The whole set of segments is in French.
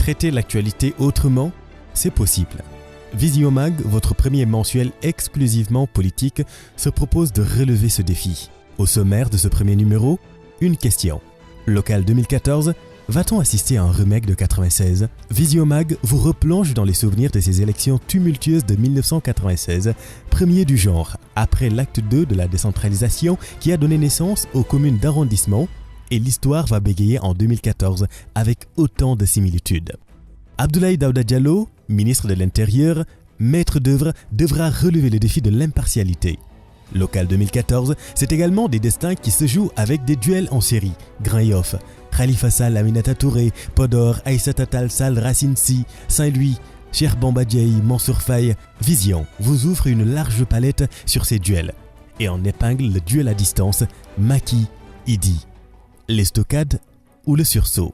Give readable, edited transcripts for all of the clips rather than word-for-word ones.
Traiter l'actualité autrement, c'est possible. Vision Mag, votre premier mensuel exclusivement politique, se propose de relever ce défi. Au sommaire de ce premier numéro, une question. Local 2014, va-t-on assister à un remake de 96 ? Vision Mag vous replonge dans les souvenirs de ces élections tumultueuses de 1996, premier du genre, après l'acte 2 de la décentralisation qui a donné naissance aux communes d'arrondissement, et l'histoire va bégayer en 2014 avec autant de similitudes. Abdoulaye Daouda Diallo, ministre de l'Intérieur, maître d'œuvre, devra relever le défi de l'impartialité. Local 2014, c'est également des destins qui se jouent avec des duels en série. Grand Yoff, Khalifa Sall, Aminata Touré, Podor, Aïssata Tall Sall, Racine Sy, Saint-Louis, Cheikh Bamba Dièye, Mansour Faye. Vision vous ouvre une large palette sur ces duels et en épingle le duel à distance Macky-Idi, l'estocade ou le sursaut.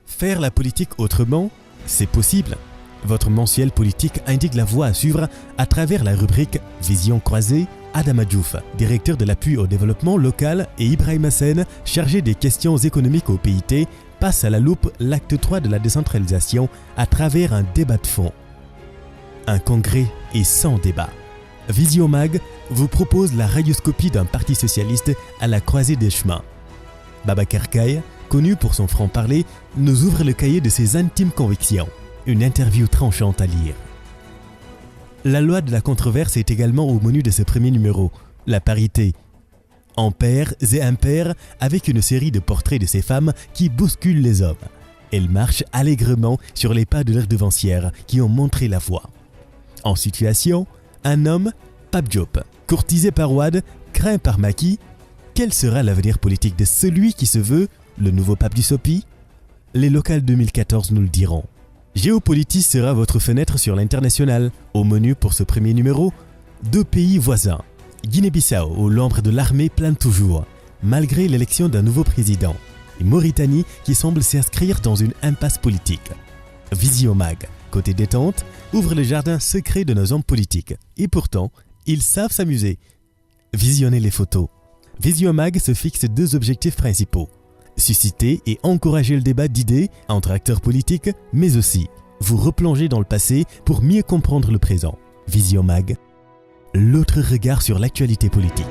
Faire la politique autrement, c'est possible. Votre mensuel politique indique la voie à suivre à travers la rubrique Vision croisée. Adama Diouf, directeur de l'appui au développement local, et Ibrahim Hassen, chargé des questions économiques au PIT, passent à la loupe l'acte 3 de la décentralisation à travers un débat de fond. Un congrès est sans débat. Vision Mag vous propose la radioscopie d'un parti socialiste à la croisée des chemins. Babacar Gaye, connu pour son franc-parler, nous ouvre le cahier de ses intimes convictions. Une interview tranchante à lire. La loi de la controverse est également au menu de ce premier numéro, la parité. En pairs et impairs, avec une série de portraits de ces femmes qui bousculent les hommes. Elles marchent allègrement sur les pas de leurs devancières qui ont montré la voie. En situation, un homme, Pape Diop, courtisé par Wade, craint par Macky. Quel sera l'avenir politique de celui qui se veut le nouveau pape du Sopi ? Les locales 2014 nous le diront. Géopolitis sera votre fenêtre sur l'international. Au menu pour ce premier numéro, 2 pays voisins. Guinée-Bissau, où l'ombre de l'armée plane toujours, malgré l'élection d'un nouveau président. Et Mauritanie, qui semble s'inscrire dans une impasse politique. Vision Mag, côté détente, ouvre le jardin secret de nos hommes politiques. Et pourtant, ils savent s'amuser. Visionnez les photos. Vision Mag se fixe 2 objectifs principaux. Susciter et encourager le débat d'idées entre acteurs politiques, mais aussi vous replonger dans le passé pour mieux comprendre le présent. Vision Mag, l'autre regard sur l'actualité politique.